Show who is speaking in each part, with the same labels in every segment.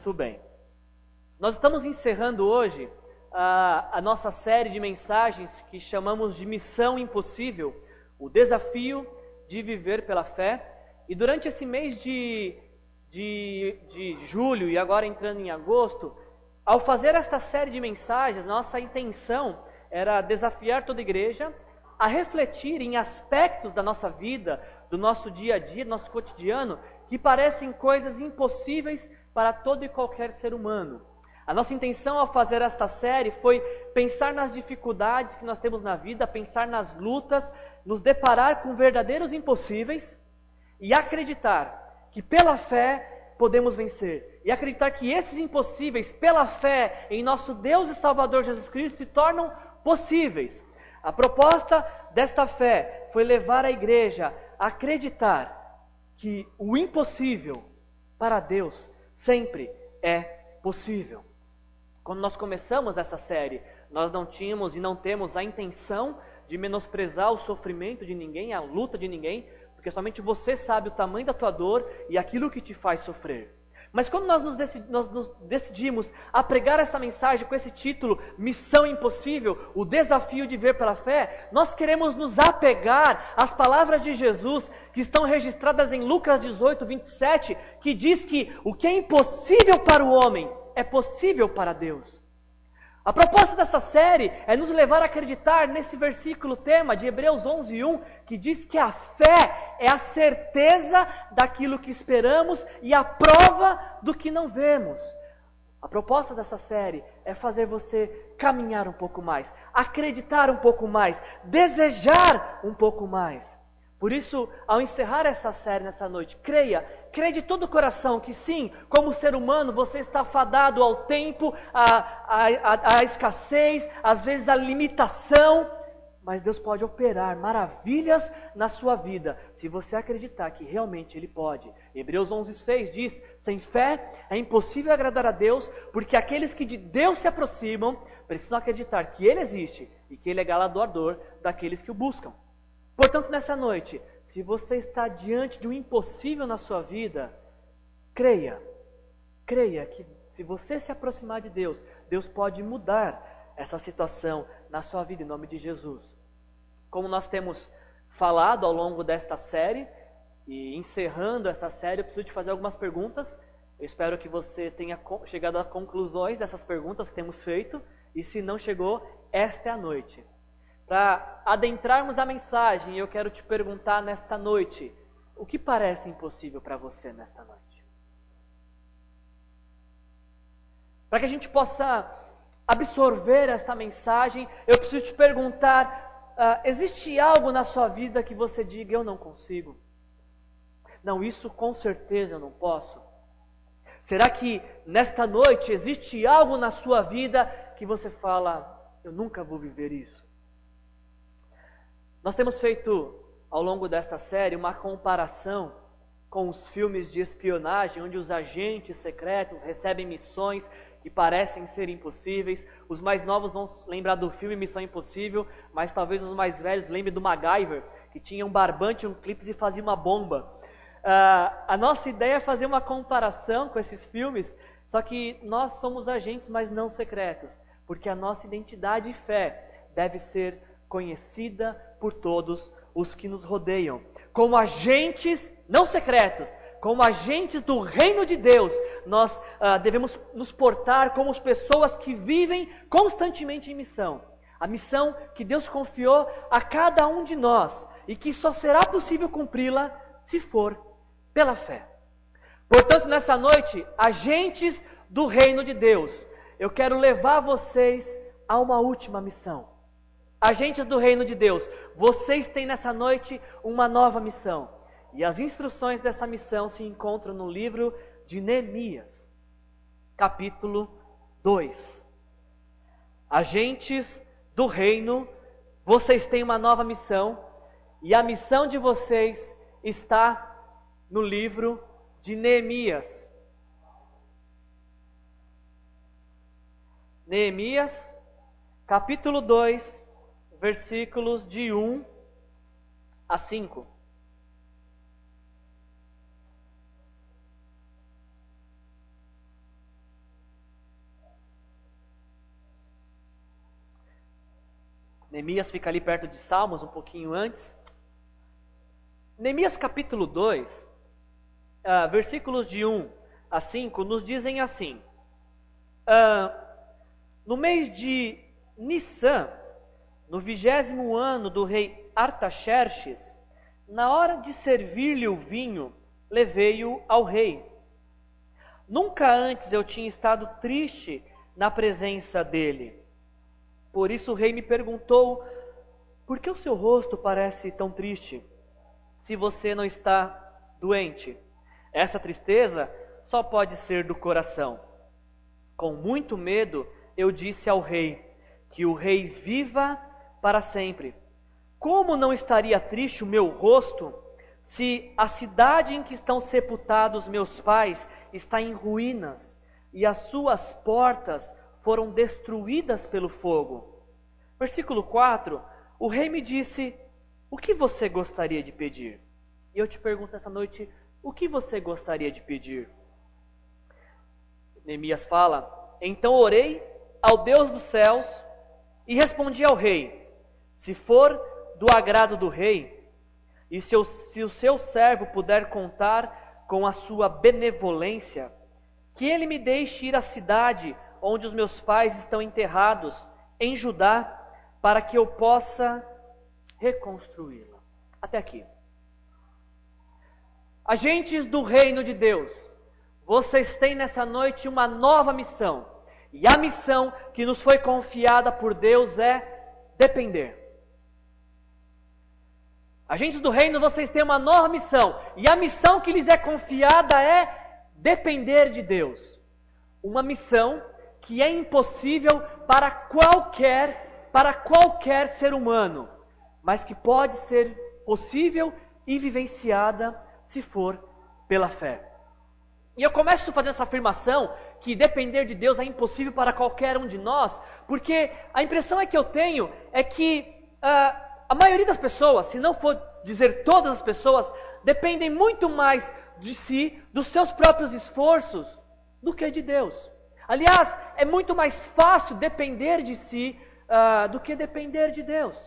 Speaker 1: Muito bem. Nós estamos encerrando hoje a nossa série de mensagens que chamamos de Missão Impossível, o desafio de viver pela fé. E durante esse mês de julho e agora entrando em agosto, ao fazer esta série de mensagens, nossa intenção era desafiar toda a igreja a refletir em aspectos da nossa vida, do nosso dia a dia, do nosso cotidiano, que parecem coisas impossíveis para todo e qualquer ser humano. A nossa intenção ao fazer esta série foi pensar nas dificuldades que nós temos na vida, pensar nas lutas, nos deparar com verdadeiros impossíveis e acreditar que pela fé podemos vencer. E acreditar que esses impossíveis, pela fé em nosso Deus e Salvador Jesus Cristo, se tornam possíveis. A proposta desta fé foi levar a igreja a acreditar que o impossível para Deus sempre é possível. Quando nós começamos essa série, nós não tínhamos e não temos a intenção de menosprezar o sofrimento de ninguém, a luta de ninguém, porque somente você sabe o tamanho da tua dor e aquilo que te faz sofrer. Mas quando nós nos decidimos a pregar essa mensagem com esse título, Missão Impossível, o desafio de ver pela fé, nós queremos nos apegar às palavras de Jesus, que estão registradas em Lucas 18, 27, que diz que o que é impossível para o homem é possível para Deus. A proposta dessa série é nos levar a acreditar nesse versículo tema de Hebreus 11, 1, que diz que a fé é a certeza daquilo que esperamos e a prova do que não vemos. A proposta dessa série é fazer você caminhar um pouco mais, acreditar um pouco mais, desejar um pouco mais. Por isso, ao encerrar essa série nessa noite, creia de todo o coração que sim, como ser humano, você está fadado ao tempo, à escassez, às vezes à limitação, mas Deus pode operar maravilhas na sua vida, se você acreditar que realmente Ele pode. Hebreus 11:6 diz, sem fé é impossível agradar a Deus, porque aqueles que de Deus se aproximam, precisam acreditar que Ele existe e que Ele é galardoador daqueles que o buscam. Portanto, nessa noite, se você está diante de um impossível na sua vida, creia que se você se aproximar de Deus, Deus pode mudar essa situação na sua vida em nome de Jesus. Como nós temos falado ao longo desta série, e encerrando essa série, eu preciso te fazer algumas perguntas. Eu espero que você tenha chegado a conclusões dessas perguntas que temos feito, e se não chegou, esta é a noite. Para adentrarmos a mensagem, eu quero te perguntar nesta noite, o que parece impossível para você nesta noite? Para que a gente possa absorver esta mensagem, eu preciso te perguntar, existe algo na sua vida que você diga, eu não consigo? Não, isso com certeza eu não posso. Será que nesta noite existe algo na sua vida que você fala, eu nunca vou viver isso? Nós temos feito, ao longo desta série, uma comparação com os filmes de espionagem, onde os agentes secretos recebem missões que parecem ser impossíveis. Os mais novos vão lembrar do filme Missão Impossível, mas talvez os mais velhos lembrem do MacGyver, que tinha um barbante, um clipe e fazia uma bomba. A nossa ideia é fazer uma comparação com esses filmes, só que nós somos agentes, mas não secretos, porque a nossa identidade e fé deve ser conhecida por todos os que nos rodeiam. Como agentes não secretos, como agentes do reino de Deus, nós devemos nos portar como as pessoas que vivem constantemente em missão. A missão que Deus confiou a cada um de nós e que só será possível cumpri-la se for pela fé. Portanto, nessa noite, agentes do reino de Deus, eu quero levar vocês a uma última missão. Agentes do reino de Deus, vocês têm nessa noite uma nova missão. E as instruções dessa missão se encontram no livro de Neemias, capítulo 2. Agentes do reino, vocês têm uma nova missão. E a missão de vocês está no livro de Neemias. Neemias, capítulo 2, versículos de 1 a 5. Neemias fica ali perto de Salmos, um pouquinho antes. Neemias capítulo 2, versículos de 1 a 5, nos dizem assim: no mês de Nissan, no 20º ano do rei Artaxerxes, na hora de servir-lhe o vinho, levei-o ao rei. Nunca antes eu tinha estado triste na presença dele. Por isso o rei me perguntou: por que o seu rosto parece tão triste, se você não está doente? Essa tristeza só pode ser do coração. Com muito medo, eu disse ao rei: que o rei viva para sempre. Como não estaria triste o meu rosto, se a cidade em que estão sepultados meus pais está em ruínas, e as suas portas foram destruídas pelo fogo? Versículo 4, o rei me disse: o que você gostaria de pedir? E eu te pergunto essa noite, o que você gostaria de pedir? Neemias fala: então orei ao Deus dos céus e respondi ao rei: se for do agrado do rei, e se o seu servo puder contar com a sua benevolência, que ele me deixe ir à cidade onde os meus pais estão enterrados, em Judá, para que eu possa reconstruí-la. Até aqui. Agentes do reino de Deus, vocês têm nessa noite uma nova missão. E a missão que nos foi confiada por Deus é depender. Agentes do reino, vocês têm uma nova missão. E a missão que lhes é confiada é depender de Deus. Uma missão que é impossível para qualquer ser humano, mas que pode ser possível e vivenciada se for pela fé. E eu começo fazendo essa afirmação que depender de Deus é impossível para qualquer um de nós, porque a impressão que eu tenho é que a maioria das pessoas, se não for dizer todas as pessoas, dependem muito mais de si, dos seus próprios esforços, do que de Deus. Aliás, é muito mais fácil depender de si do que depender de Deus.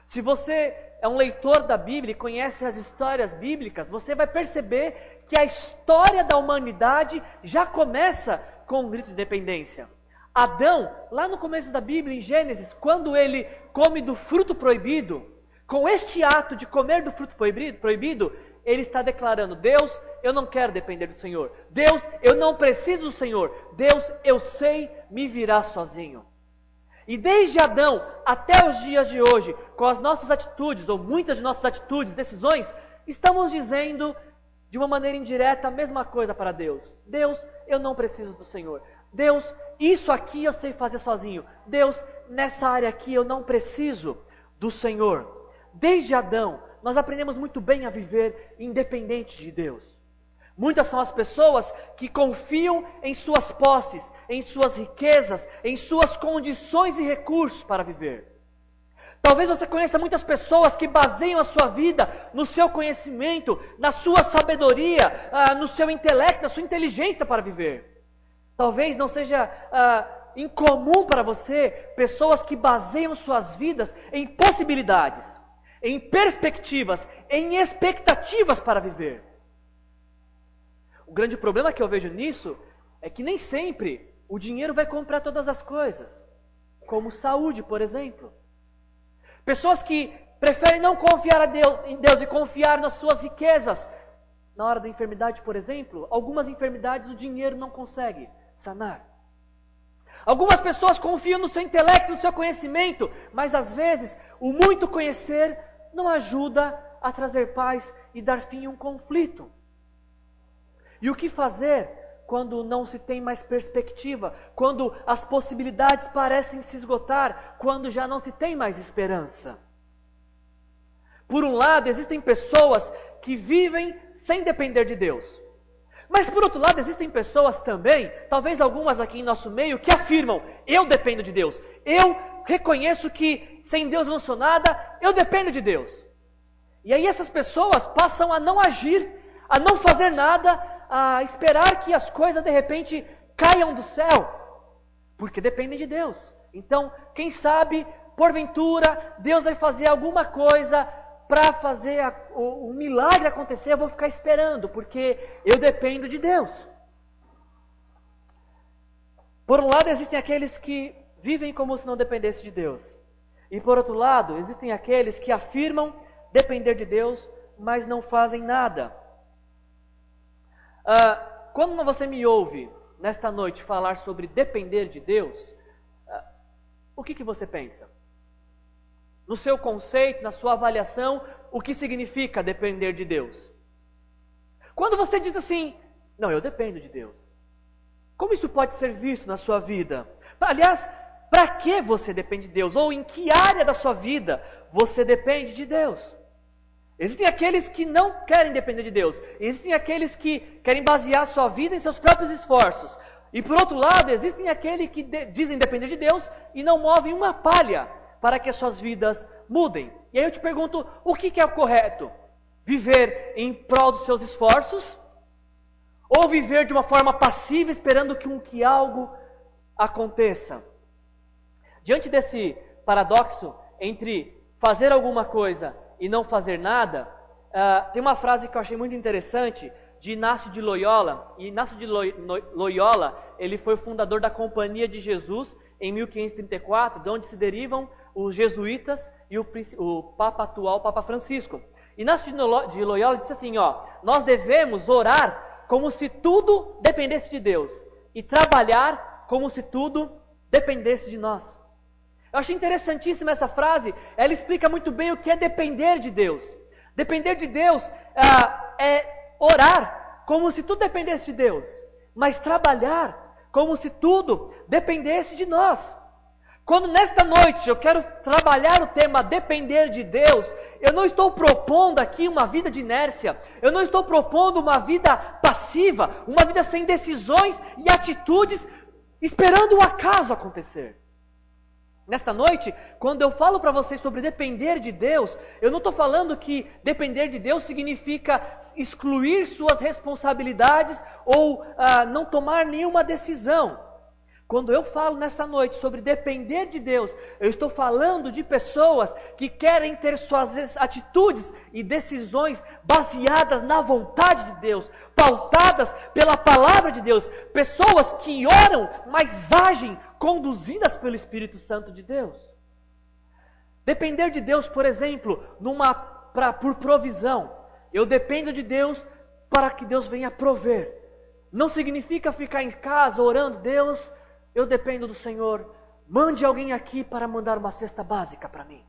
Speaker 1: Se você é um leitor da Bíblia e conhece as histórias bíblicas, você vai perceber que a história da humanidade já começa com um grito de dependência. Adão, lá no começo da Bíblia, em Gênesis, quando ele come do fruto proibido, com este ato de comer do fruto proibido, ele está declarando: Deus, eu não quero depender do Senhor. Deus, eu não preciso do Senhor. Deus, eu sei me virar sozinho. E desde Adão até os dias de hoje, com as nossas atitudes, ou muitas de nossas atitudes, decisões, estamos dizendo de uma maneira indireta a mesma coisa para Deus. Deus, eu não preciso do Senhor. Deus, isso aqui eu sei fazer sozinho. Deus, nessa área aqui eu não preciso do Senhor. Desde Adão, nós aprendemos muito bem a viver independente de Deus. Muitas são as pessoas que confiam em suas posses, em suas riquezas, em suas condições e recursos para viver. Talvez você conheça muitas pessoas que baseiam a sua vida no seu conhecimento, na sua sabedoria, no seu intelecto, na sua inteligência para viver. Talvez não seja incomum para você pessoas que baseiam suas vidas em possibilidades, em perspectivas, em expectativas para viver. O grande problema que eu vejo nisso é que nem sempre o dinheiro vai comprar todas as coisas, como saúde, por exemplo. Pessoas que preferem não confiar em Deus e confiar nas suas riquezas. Na hora da enfermidade, por exemplo, algumas enfermidades o dinheiro não consegue sanar. Algumas pessoas confiam no seu intelecto, no seu conhecimento, mas às vezes o muito conhecer não ajuda a trazer paz e dar fim a um conflito. E o que fazer quando não se tem mais perspectiva, quando as possibilidades parecem se esgotar, quando já não se tem mais esperança? Por um lado, existem pessoas que vivem sem depender de Deus. Mas por outro lado, existem pessoas também, talvez algumas aqui em nosso meio, que afirmam: eu dependo de Deus. Eu reconheço que sem Deus eu não sou nada, eu dependo de Deus. E aí essas pessoas passam a não agir, a não fazer nada, a esperar que as coisas de repente caiam do céu. Porque dependem de Deus. Então, quem sabe, porventura, Deus vai fazer alguma coisa para fazer o milagre acontecer, eu vou ficar esperando, porque eu dependo de Deus. Por um lado, existem aqueles que vivem como se não dependesse de Deus. E por outro lado, existem aqueles que afirmam depender de Deus, mas não fazem nada. Quando você me ouve nesta noite falar sobre depender de Deus, o que você pensa? No seu conceito, na sua avaliação, o que significa depender de Deus? Quando você diz assim, não, eu dependo de Deus, como isso pode ser visto na sua vida? Aliás, para que você depende de Deus? Ou em que área da sua vida você depende de Deus? Existem aqueles que não querem depender de Deus. Existem aqueles que querem basear sua vida em seus próprios esforços. E por outro lado, existem aqueles que dizem depender de Deus e não movem uma palha para que as suas vidas mudem. E aí eu te pergunto, o que é o correto? Viver em prol dos seus esforços? Ou viver de uma forma passiva, esperando que algo aconteça? Diante desse paradoxo entre fazer alguma coisa e não fazer nada, tem uma frase que eu achei muito interessante, de Inácio de Loyola. E Inácio de Loyola, ele foi o fundador da Companhia de Jesus em 1534, de onde se derivam os jesuítas e o Papa atual, Papa Francisco. Inácio de Loyola disse assim, nós devemos orar como se tudo dependesse de Deus e trabalhar como se tudo dependesse de nós. Eu achei interessantíssima essa frase, ela explica muito bem o que é depender de Deus. Depender de Deus é orar como se tudo dependesse de Deus, mas trabalhar como se tudo dependesse de nós. Quando nesta noite eu quero trabalhar o tema depender de Deus, eu não estou propondo aqui uma vida de inércia, eu não estou propondo uma vida passiva, uma vida sem decisões e atitudes, esperando o acaso acontecer. Nesta noite, quando eu falo para vocês sobre depender de Deus, eu não estou falando que depender de Deus significa excluir suas responsabilidades ou não tomar nenhuma decisão. Quando eu falo nessa noite sobre depender de Deus, eu estou falando de pessoas que querem ter suas atitudes e decisões baseadas na vontade de Deus, pautadas pela palavra de Deus. Pessoas que oram, mas agem conduzidas pelo Espírito Santo de Deus. Depender de Deus, por exemplo, por provisão. Eu dependo de Deus para que Deus venha prover. Não significa ficar em casa orando, Deus, eu dependo do Senhor, mande alguém aqui para mandar uma cesta básica para mim.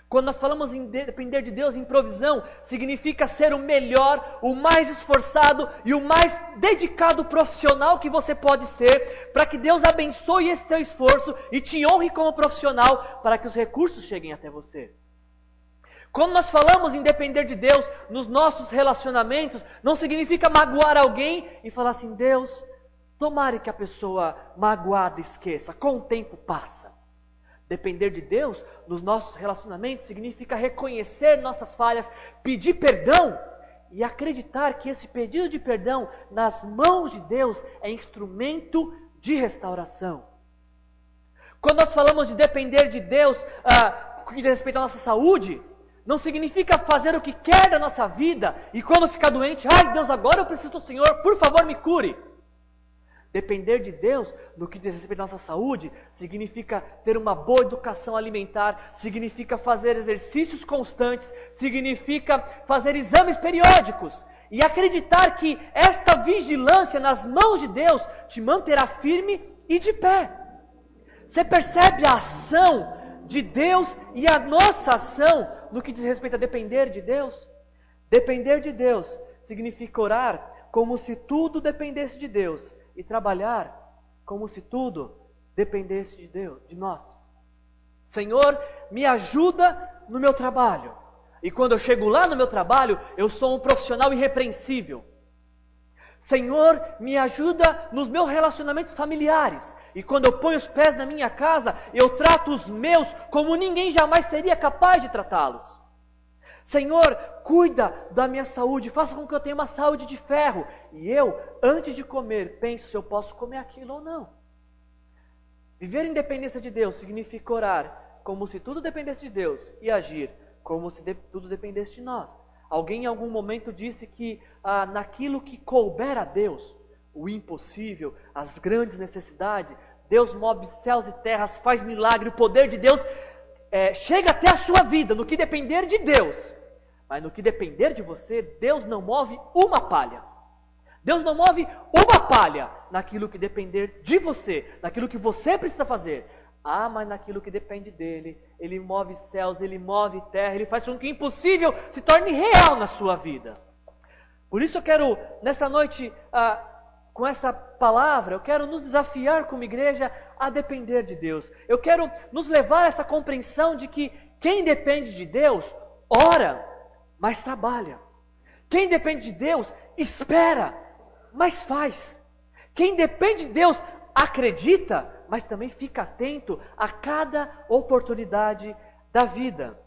Speaker 1: Quando nós falamos em depender de Deus em provisão, significa ser o melhor, o mais esforçado e o mais dedicado profissional que você pode ser, para que Deus abençoe esse teu esforço e te honre como profissional, para que os recursos cheguem até você. Quando nós falamos em depender de Deus nos nossos relacionamentos, não significa magoar alguém e falar assim, Deus, tomara que a pessoa magoada esqueça, com o tempo passa. Depender de Deus nos nossos relacionamentos significa reconhecer nossas falhas, pedir perdão e acreditar que esse pedido de perdão nas mãos de Deus é instrumento de restauração. Quando nós falamos de depender de Deus com respeito à nossa saúde, não significa fazer o que quer da nossa vida e quando ficar doente, ai Deus, agora eu preciso do Senhor, por favor me cure. Depender de Deus no que diz respeito à nossa saúde significa ter uma boa educação alimentar, significa fazer exercícios constantes, significa fazer exames periódicos e acreditar que esta vigilância nas mãos de Deus te manterá firme e de pé. Você percebe a ação de Deus e a nossa ação no que diz respeito a depender de Deus? Depender de Deus significa orar como se tudo dependesse de Deus e trabalhar como se tudo dependesse de Deus, de nós. Senhor, me ajuda no meu trabalho. E quando eu chego lá no meu trabalho, eu sou um profissional irrepreensível. Senhor, me ajuda nos meus relacionamentos familiares. E quando eu ponho os pés na minha casa, eu trato os meus como ninguém jamais seria capaz de tratá-los. Senhor, cuida da minha saúde, faça com que eu tenha uma saúde de ferro. E eu, antes de comer, penso se eu posso comer aquilo ou não. Viver em dependência de Deus significa orar como se tudo dependesse de Deus e agir como se tudo dependesse de nós. Alguém em algum momento disse que naquilo que couber a Deus, o impossível, as grandes necessidades, Deus move céus e terras, faz milagre, o poder de Deus chega até a sua vida, no que depender de Deus. Mas no que depender de você, Deus não move uma palha. Deus não move uma palha naquilo que depender de você, naquilo que você precisa fazer. Mas naquilo que depende dele, ele move céus, ele move terra, ele faz com que o impossível se torne real na sua vida. Por isso eu quero, nessa noite, com essa palavra, eu quero nos desafiar como igreja a depender de Deus. Eu quero nos levar a essa compreensão de que quem depende de Deus, ora, mas trabalha. Quem depende de Deus, espera, mas faz. Quem depende de Deus, acredita, mas também fica atento a cada oportunidade da vida.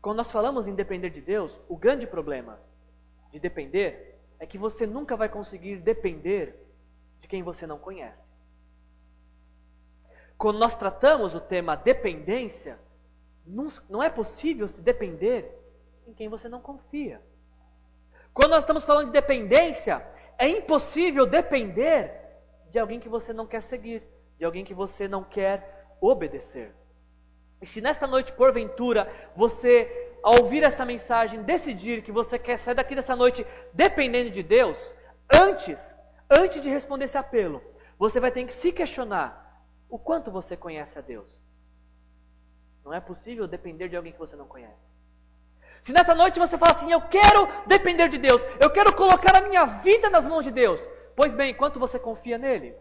Speaker 1: Quando nós falamos em depender de Deus, o grande problema de depender é que você nunca vai conseguir depender de quem você não conhece. Quando nós tratamos o tema dependência, não é possível se depender em quem você não confia. Quando nós estamos falando de dependência, é impossível depender de alguém que você não quer seguir, de alguém que você não quer obedecer. E se nesta noite, porventura, você, ao ouvir essa mensagem, decidir que você quer sair daqui dessa noite dependendo de Deus, antes de responder esse apelo, você vai ter que se questionar o quanto você conhece a Deus. Não é possível depender de alguém que você não conhece. Se nessa noite você fala assim, eu quero depender de Deus, eu quero colocar a minha vida nas mãos de Deus, pois bem, quanto você confia nele?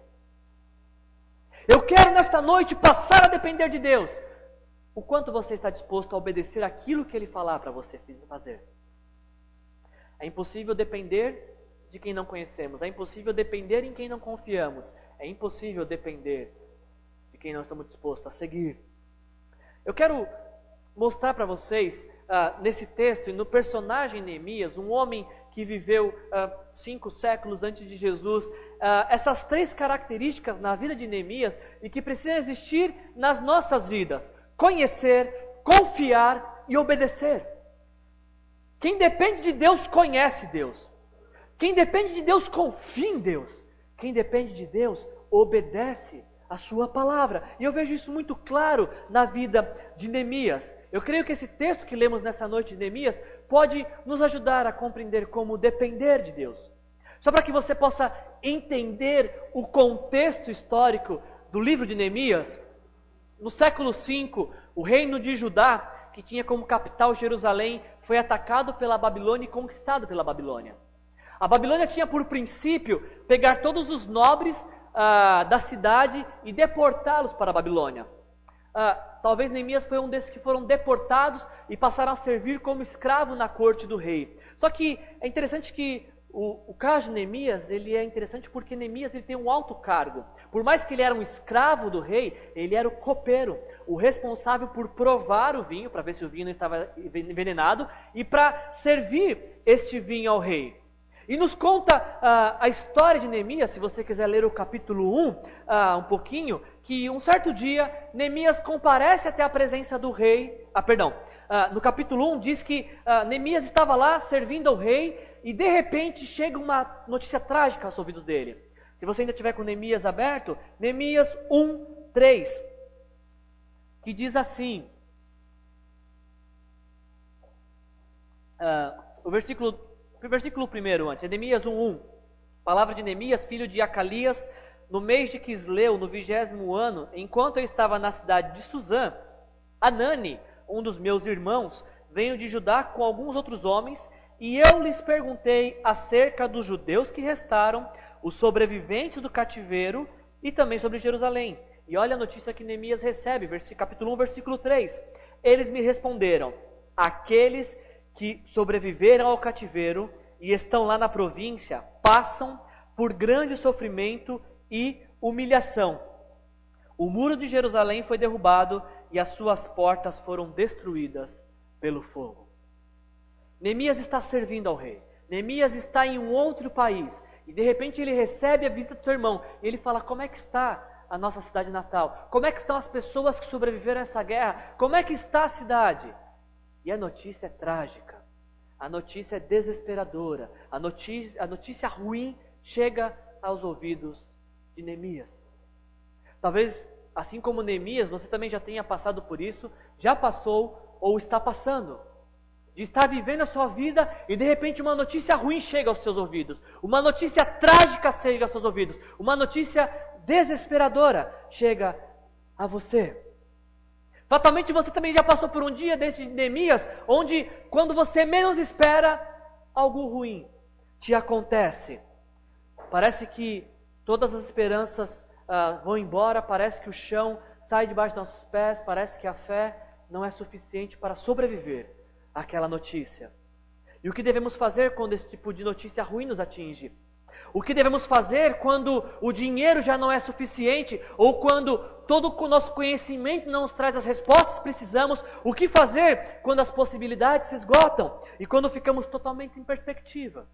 Speaker 1: Eu quero nesta noite passar a depender de Deus. O quanto você está disposto a obedecer aquilo que Ele falar para você fazer? É impossível depender de quem não conhecemos. É impossível depender em quem não confiamos. É impossível depender de quem não estamos dispostos a seguir. Eu quero mostrar para vocês, nesse texto e no personagem Neemias, um homem que viveu 5 séculos antes de Jesus, essas 3 características na vida de Neemias e que precisam existir nas nossas vidas: conhecer, confiar e obedecer. Quem depende de Deus conhece Deus. Quem depende de Deus confia em Deus. Quem depende de Deus obedece a sua palavra. E eu vejo isso muito claro na vida de Neemias. Eu creio que esse texto que lemos nessa noite de Neemias pode nos ajudar a compreender como depender de Deus. Só para que você possa entender o contexto histórico do livro de Neemias, no século V, o reino de Judá, que tinha como capital Jerusalém, foi atacado pela Babilônia e conquistado pela Babilônia. A Babilônia tinha por princípio pegar todos os nobres da cidade e deportá-los para a Babilônia. Talvez Neemias foi um desses que foram deportados e passaram a servir como escravo na corte do rei. Só que é interessante que o caso de Neemias, ele é interessante porque Neemias ele tem um alto cargo. Por mais que ele era um escravo do rei, ele era o copeiro, o responsável por provar o vinho, para ver se o vinho não estava envenenado, e para servir este vinho ao rei. E nos conta a história de Neemias, se você quiser ler o capítulo 1, um pouquinho, que um certo dia Neemias comparece até a presença do rei, no capítulo 1 diz que Neemias estava lá servindo ao rei e de repente chega uma notícia trágica aos ouvidos dele. Se você ainda tiver com Neemias aberto, Neemias 1:3, que diz assim, o versículo 1 antes, Neemias 1:1, palavra de Neemias, filho de Acalias, no mês de Quisleu, no 20º ano, enquanto eu estava na cidade de Suzã, Anani, um dos meus irmãos, veio de Judá com alguns outros homens, e eu lhes perguntei acerca dos judeus que restaram, os sobreviventes do cativeiro, e também sobre Jerusalém. E olha a notícia que Neemias recebe, capítulo 1, versículo 3. Eles me responderam, aqueles que sobreviveram ao cativeiro e estão lá na província, passam por grande sofrimento e humilhação. O muro de Jerusalém foi derrubado e as suas portas foram destruídas pelo fogo. Neemias está servindo ao rei. Neemias está em um outro país. E de repente ele recebe a visita do seu irmão. E ele fala, como é que está a nossa cidade natal? Como é que estão as pessoas que sobreviveram a essa guerra? Como é que está a cidade? E a notícia é trágica. A notícia é desesperadora. A notícia ruim chega aos ouvidos de Neemias. Talvez, assim como Neemias, você também já tenha passado por isso, já passou ou está passando. De estar vivendo a sua vida e de repente uma notícia ruim chega aos seus ouvidos. Uma notícia trágica chega aos seus ouvidos. Uma notícia desesperadora chega a você. Fatalmente você também já passou por um dia deste Neemias, onde quando você menos espera, algo ruim te acontece. Parece que todas as esperanças vão embora, parece que o chão sai debaixo dos nossos pés, parece que a fé não é suficiente para sobreviver àquela notícia. E o que devemos fazer quando esse tipo de notícia ruim nos atinge? O que devemos fazer quando o dinheiro já não é suficiente, ou quando todo o nosso conhecimento não nos traz as respostas que precisamos? O que fazer quando as possibilidades se esgotam e quando ficamos totalmente em perspectiva?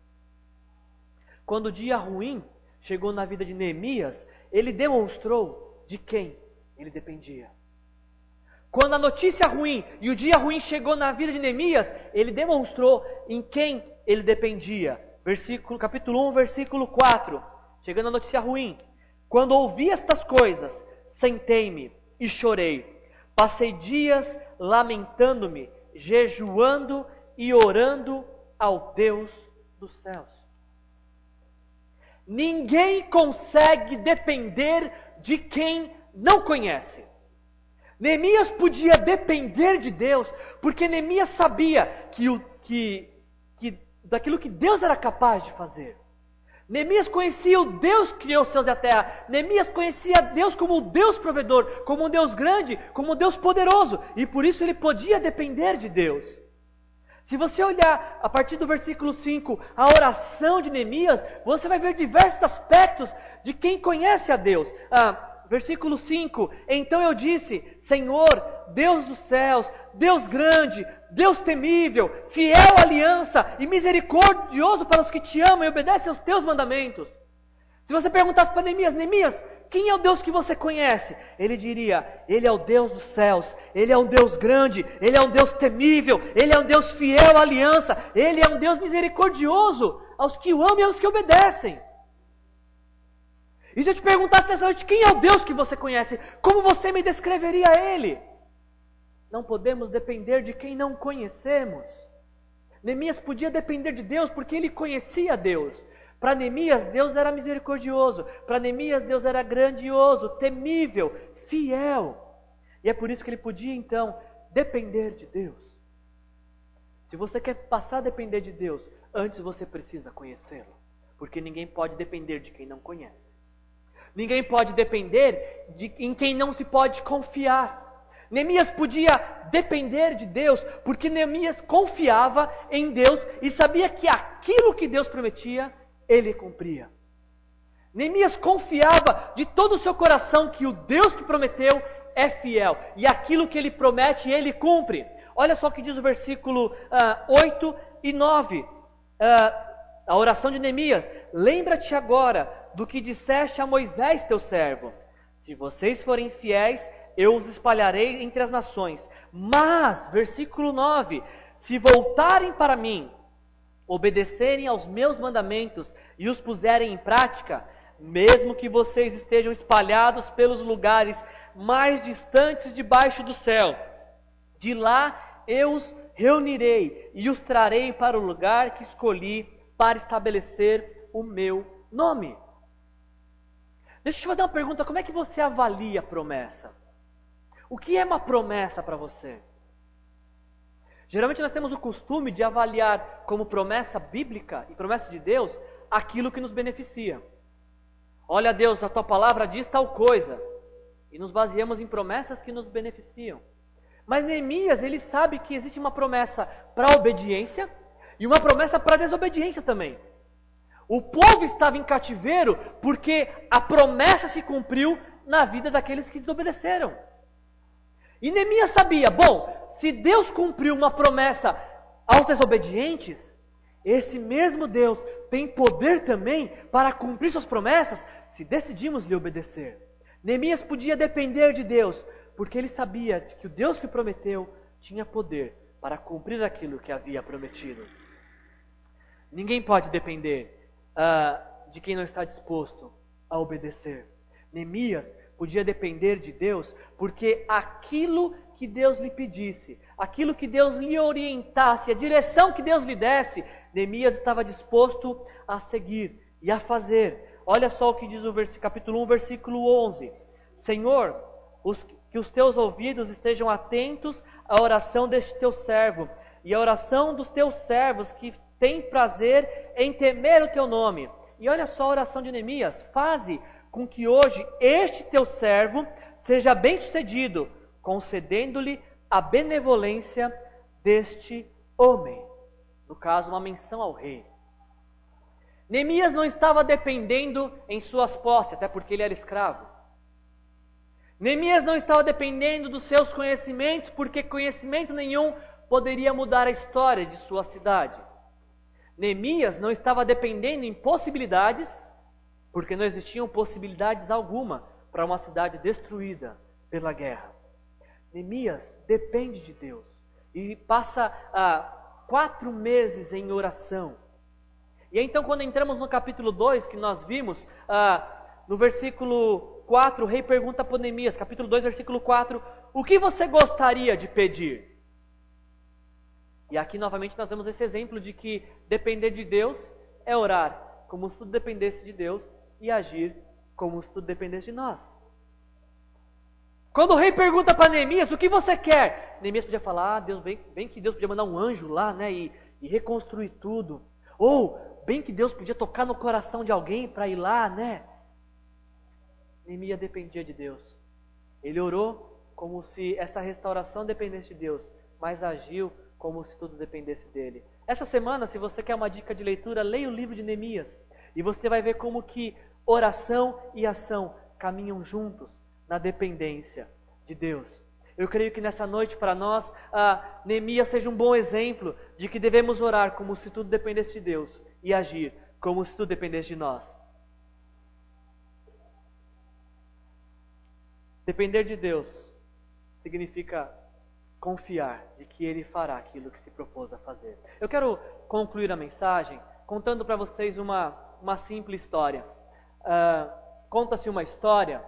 Speaker 1: Quando o dia ruim chegou na vida de Neemias, ele demonstrou de quem ele dependia. Quando a notícia ruim e o dia ruim chegou na vida de Neemias, ele demonstrou em quem ele dependia. Capítulo 1, versículo 4. Chegando a notícia ruim. Quando ouvi estas coisas, sentei-me e chorei. Passei dias lamentando-me, jejuando e orando ao Deus dos céus. Ninguém consegue depender de quem não conhece. Neemias podia depender de Deus, porque Neemias sabia daquilo que Deus era capaz de fazer. Neemias conhecia o Deus que criou os céus e a terra. Neemias conhecia Deus como o Deus provedor, como um Deus grande, como um Deus poderoso, e por isso ele podia depender de Deus. Se você olhar a partir do versículo 5, a oração de Neemias, você vai ver diversos aspectos de quem conhece a Deus. Versículo 5, então eu disse, Senhor, Deus dos céus, Deus grande, Deus temível, fiel à aliança e misericordioso para os que te amam e obedecem aos teus mandamentos. Se você perguntasse para Neemias, quem é o Deus que você conhece? Ele diria, Ele é o Deus dos céus, Ele é um Deus grande, Ele é um Deus temível, Ele é um Deus fiel à aliança, Ele é um Deus misericordioso aos que o amam e aos que obedecem. E se eu te perguntasse nessa noite, quem é o Deus que você conhece? Como você me descreveria Ele? Não podemos depender de quem não conhecemos. Neemias podia depender de Deus porque ele conhecia Deus. Para Neemias, Deus era misericordioso. Para Neemias, Deus era grandioso, temível, fiel. E é por isso que ele podia, então, depender de Deus. Se você quer passar a depender de Deus, antes você precisa conhecê-lo. Porque ninguém pode depender de quem não conhece. Ninguém pode depender em quem não se pode confiar. Neemias podia depender de Deus, porque Neemias confiava em Deus e sabia que aquilo que Deus prometia, Ele cumpria. Neemias confiava de todo o seu coração que o Deus que prometeu é fiel, e aquilo que Ele promete, Ele cumpre. Olha só o que diz o versículo 8 e 9, a oração de Neemias. Lembra-te agora do que disseste a Moisés teu servo. Se vocês forem fiéis, eu os espalharei entre as nações. Mas, versículo 9, se voltarem para mim, obedecerem aos meus mandamentos e os puserem em prática, mesmo que vocês estejam espalhados pelos lugares mais distantes debaixo do céu, de lá eu os reunirei e os trarei para o lugar que escolhi para estabelecer o meu nome. Deixa eu te fazer uma pergunta, como é que você avalia a promessa? O que é uma promessa para você? Geralmente nós temos o costume de avaliar como promessa bíblica e promessa de Deus aquilo que nos beneficia. Olha, Deus, a tua palavra diz tal coisa, e nos baseamos em promessas que nos beneficiam. Mas Neemias, ele sabe que existe uma promessa para a obediência e uma promessa para a desobediência também. O povo estava em cativeiro porque a promessa se cumpriu na vida daqueles que desobedeceram. E Neemias sabia, se Deus cumpriu uma promessa aos desobedientes, esse mesmo Deus tem poder também para cumprir suas promessas se decidimos lhe obedecer. Neemias podia depender de Deus, porque ele sabia que o Deus que prometeu tinha poder para cumprir aquilo que havia prometido. Ninguém pode depender de quem não está disposto a obedecer. Neemias podia depender de Deus, porque aquilo que Deus lhe pedisse, aquilo que Deus lhe orientasse, a direção que Deus lhe desse, Neemias estava disposto a seguir e a fazer. Olha só o que diz o capítulo 1, versículo 11. Senhor, que os teus ouvidos estejam atentos à oração deste teu servo e à oração dos teus servos que têm prazer em temer o teu nome. E olha só a oração de Neemias: faze com que hoje este teu servo seja bem-sucedido, concedendo-lhe a benevolência deste homem. No caso, uma menção ao rei. Neemias não estava dependendo em suas posses, até porque ele era escravo. Neemias não estava dependendo dos seus conhecimentos, porque conhecimento nenhum poderia mudar a história de sua cidade. Neemias não estava dependendo em possibilidades, porque não existiam possibilidades alguma para uma cidade destruída pela guerra. Neemias depende de Deus e passa 4 meses em oração. E então, quando entramos no capítulo 2, que nós vimos, no versículo 4, o rei pergunta para Neemias, capítulo 2, versículo 4, o que você gostaria de pedir? E aqui novamente nós vemos esse exemplo de que depender de Deus é orar como se tudo dependesse de Deus e agir como se tudo dependesse de nós. Quando o rei pergunta para Neemias, o que você quer? Neemias podia falar, Deus, bem que Deus podia mandar um anjo lá, né, e reconstruir tudo. Ou, bem que Deus podia tocar no coração de alguém para ir lá, né? Neemias dependia de Deus. Ele orou como se essa restauração dependesse de Deus, mas agiu como se tudo dependesse dele. Essa semana, se você quer uma dica de leitura, leia o livro de Neemias. E você vai ver como que oração e ação caminham juntos na dependência de Deus. Eu creio que nessa noite para nós, Neemias seja um bom exemplo de que devemos orar como se tudo dependesse de Deus e agir como se tudo dependesse de nós. Depender de Deus significa confiar de que Ele fará aquilo que se propôs a fazer. Eu quero concluir a mensagem contando para vocês uma simples história. Conta-se uma história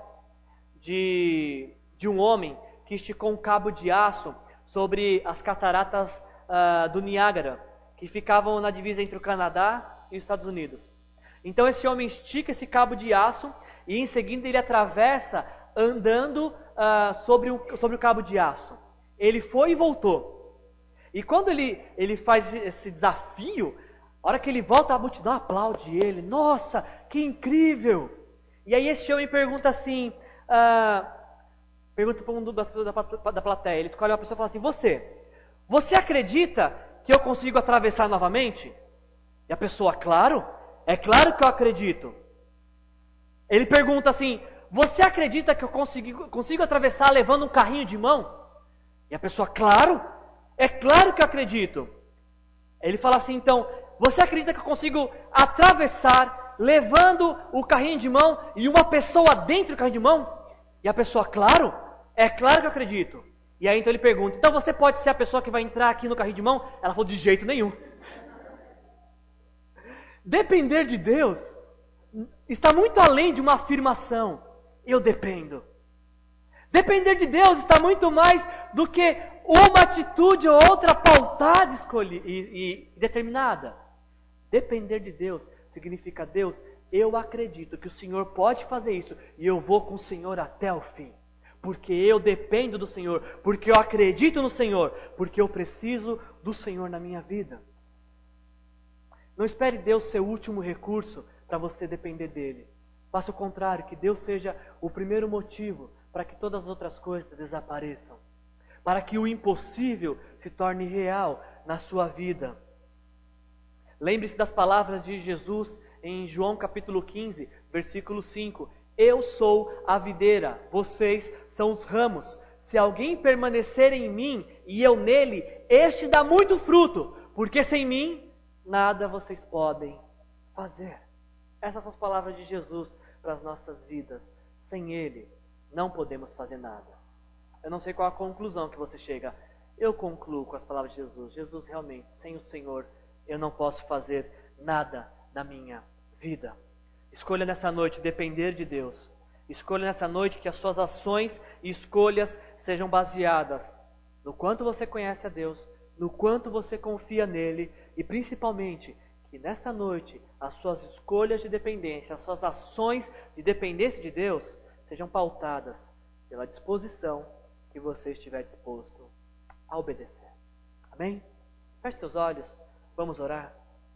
Speaker 1: de um homem que esticou um cabo de aço sobre as cataratas do Niágara, que ficavam na divisa entre o Canadá e os Estados Unidos. Então esse homem estica esse cabo de aço e em seguida ele atravessa andando sobre o cabo de aço. Ele foi e voltou. E quando ele faz esse desafio, a hora que ele volta, a multidão aplaude ele. Nossa, que incrível! E aí esse homem pergunta assim, pergunta para um das pessoas da plateia, ele escolhe uma pessoa e fala assim, você acredita que eu consigo atravessar novamente? E a pessoa, claro, é claro que eu acredito. Ele pergunta assim, você acredita que eu consigo atravessar levando um carrinho de mão? E a pessoa, claro, é claro que eu acredito. Ele fala assim, então, você acredita que eu consigo atravessar levando o carrinho de mão e uma pessoa dentro do carrinho de mão? E a pessoa, claro, é claro que eu acredito. E aí então ele pergunta, então você pode ser a pessoa que vai entrar aqui no carrinho de mão? Ela falou, de jeito nenhum. Depender de Deus está muito além de uma afirmação. Eu dependo. Depender de Deus está muito mais do que uma atitude ou outra pautada e determinada. Depender de Deus significa, Deus, eu acredito que o Senhor pode fazer isso e eu vou com o Senhor até o fim. Porque eu dependo do Senhor, porque eu acredito no Senhor, porque eu preciso do Senhor na minha vida. Não espere Deus ser o último recurso para você depender dEle. Faça o contrário, que Deus seja o primeiro motivo para que todas as outras coisas desapareçam. Para que o impossível se torne real na sua vida. Lembre-se das palavras de Jesus em João capítulo 15, versículo 5. Eu sou a videira, vocês são os ramos. Se alguém permanecer em mim e eu nele, este dá muito fruto, porque sem mim nada vocês podem fazer. Essas são as palavras de Jesus para as nossas vidas. Sem Ele, não podemos fazer nada. Eu não sei qual a conclusão que você chega. Eu concluo com as palavras de Jesus. Jesus, realmente, sem o Senhor, eu não posso fazer nada na minha vida. Escolha nessa noite depender de Deus. Escolha nessa noite que as suas ações e escolhas sejam baseadas no quanto você conhece a Deus, no quanto você confia nele e principalmente que nessa noite as suas escolhas de dependência, as suas ações de dependência de Deus sejam pautadas pela disposição que você estiver disposto a obedecer. Amém? Feche seus olhos, vamos orar.